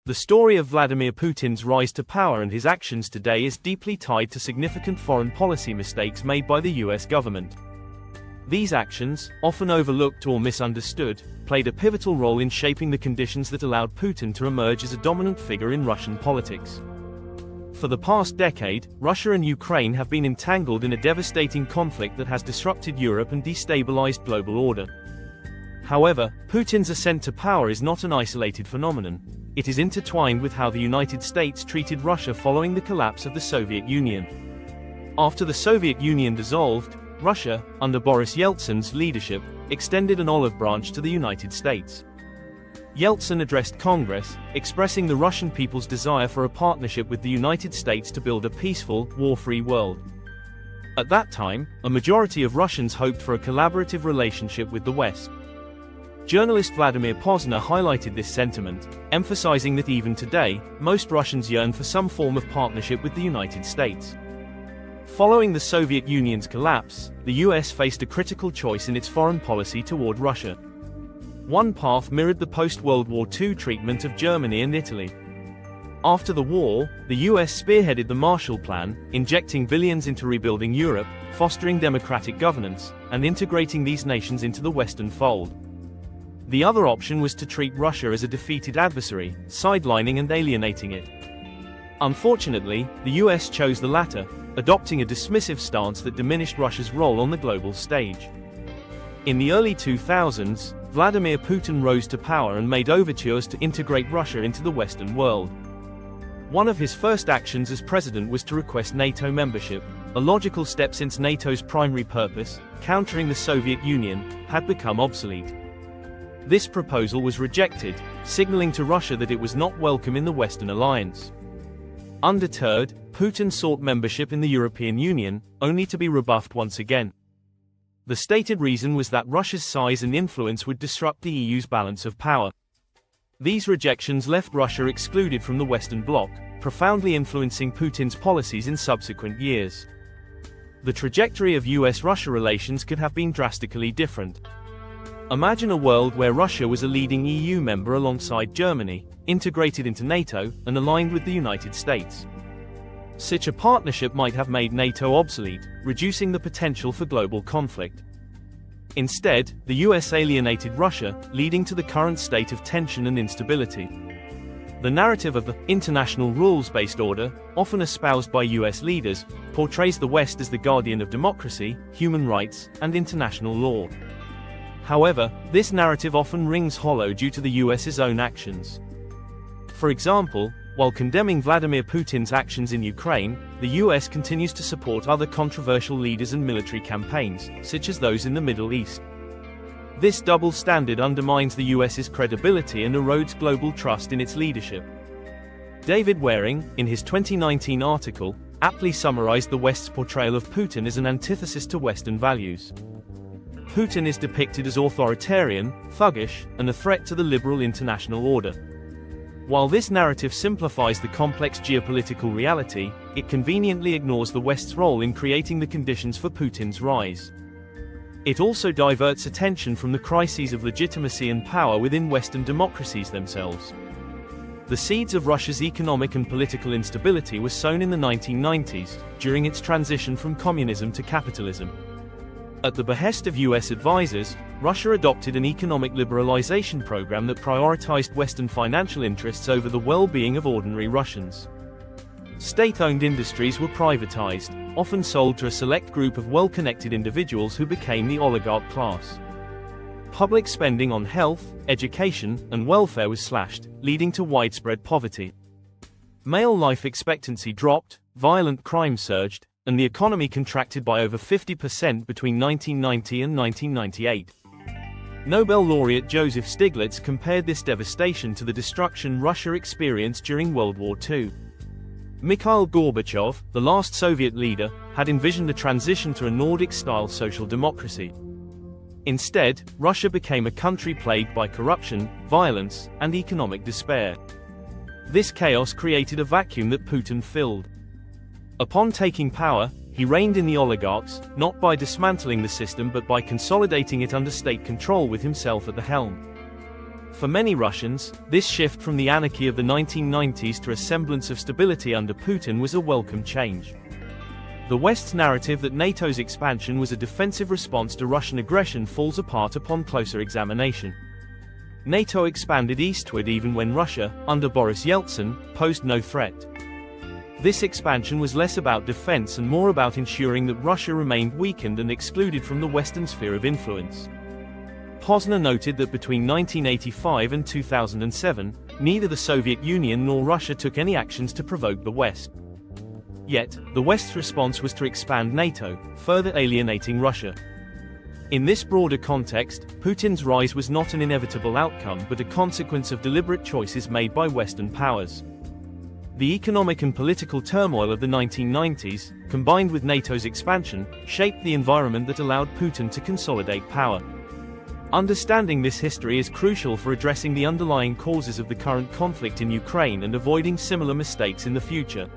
The story of Vladimir Putin's rise to power and his actions today is deeply tied to significant foreign policy mistakes made by the US government. These actions, often overlooked or misunderstood, played a pivotal role in shaping the conditions that allowed Putin to emerge as a dominant figure in Russian politics. For the past decade, Russia and Ukraine have been entangled in a devastating conflict that has disrupted Europe and destabilized global order. However, Putin's ascent to power is not an isolated phenomenon. It is intertwined with how the United States treated Russia following the collapse of the Soviet Union. After the Soviet Union dissolved, Russia, under Boris Yeltsin's leadership, extended an olive branch to the United States. Yeltsin addressed Congress, expressing the Russian people's desire for a partnership with the United States to build a peaceful, war-free world. At that time, a majority of Russians hoped for a collaborative relationship with the West. Journalist Vladimir Posner highlighted this sentiment, emphasizing that even today, most Russians yearn for some form of partnership with the United States. Following the Soviet Union's collapse, the US faced a critical choice in its foreign policy toward Russia. One path mirrored the post-World War II treatment of Germany and Italy. After the war, the US spearheaded the Marshall Plan, injecting billions into rebuilding Europe, fostering democratic governance, and integrating these nations into the Western fold. The other option was to treat Russia as a defeated adversary, sidelining and alienating it. Unfortunately, the US chose the latter, adopting a dismissive stance that diminished Russia's role on the global stage. In the early 2000s, Vladimir Putin rose to power and made overtures to integrate Russia into the Western world. One of his first actions as president was to request NATO membership, a logical step since NATO's primary purpose, countering the Soviet Union, had become obsolete. This proposal was rejected, signaling to Russia that it was not welcome in the Western alliance. Undeterred, Putin sought membership in the European Union, only to be rebuffed once again. The stated reason was that Russia's size and influence would disrupt the EU's balance of power. These rejections left Russia excluded from the Western Bloc, profoundly influencing Putin's policies in subsequent years. The trajectory of US-Russia relations could have been drastically different. Imagine a world where Russia was a leading EU member alongside Germany, integrated into NATO, and aligned with the United States. Such a partnership might have made NATO obsolete, reducing the potential for global conflict. Instead, the US alienated Russia, leading to the current state of tension and instability. The narrative of the international rules-based order, often espoused by US leaders, portrays the West as the guardian of democracy, human rights, and international law. However, this narrative often rings hollow due to the US's own actions. For example, while condemning Vladimir Putin's actions in Ukraine, the US continues to support other controversial leaders and military campaigns, such as those in the Middle East. This double standard undermines the US's credibility and erodes global trust in its leadership. David Waring, in his 2019 article, aptly summarized the West's portrayal of Putin as an antithesis to Western values. Putin is depicted as authoritarian, thuggish, and a threat to the liberal international order. While this narrative simplifies the complex geopolitical reality, it conveniently ignores the West's role in creating the conditions for Putin's rise. It also diverts attention from the crises of legitimacy and power within Western democracies themselves. The seeds of Russia's economic and political instability were sown in the 1990s, during its transition from communism to capitalism. At the behest of US advisors, Russia adopted an economic liberalization program that prioritized Western financial interests over the well-being of ordinary Russians. State-owned industries were privatized, often sold to a select group of well-connected individuals who became the oligarch class. Public spending on health, education, and welfare was slashed, leading to widespread poverty. Male life expectancy dropped, violent crime surged, and the economy contracted by over 50% between 1990 and 1998. Nobel laureate Joseph Stiglitz compared this devastation to the destruction Russia experienced during World War II. Mikhail Gorbachev, the last Soviet leader, had envisioned a transition to a Nordic-style social democracy. Instead, Russia became a country plagued by corruption, violence, and economic despair. This chaos created a vacuum that Putin filled. Upon taking power, he reigned in the oligarchs, not by dismantling the system but by consolidating it under state control with himself at the helm. For many Russians, this shift from the anarchy of the 1990s to a semblance of stability under Putin was a welcome change. The West's narrative that NATO's expansion was a defensive response to Russian aggression falls apart upon closer examination. NATO expanded eastward even when Russia, under Boris Yeltsin, posed no threat. This expansion was less about defense and more about ensuring that Russia remained weakened and excluded from the Western sphere of influence. Posner noted that between 1985 and 2007, neither the Soviet Union nor Russia took any actions to provoke the West. Yet, the West's response was to expand NATO, further alienating Russia. In this broader context, Putin's rise was not an inevitable outcome but a consequence of deliberate choices made by Western powers. The economic and political turmoil of the 1990s, combined with NATO's expansion, shaped the environment that allowed Putin to consolidate power. Understanding this history is crucial for addressing the underlying causes of the current conflict in Ukraine and avoiding similar mistakes in the future.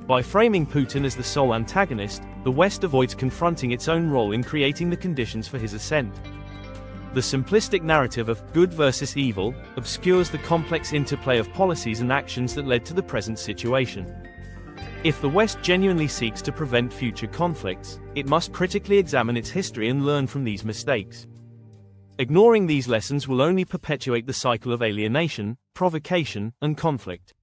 By framing Putin as the sole antagonist, the West avoids confronting its own role in creating the conditions for his ascent. The simplistic narrative of good versus evil obscures the complex interplay of policies and actions that led to the present situation. If the West genuinely seeks to prevent future conflicts, it must critically examine its history and learn from these mistakes. Ignoring these lessons will only perpetuate the cycle of alienation, provocation, and conflict.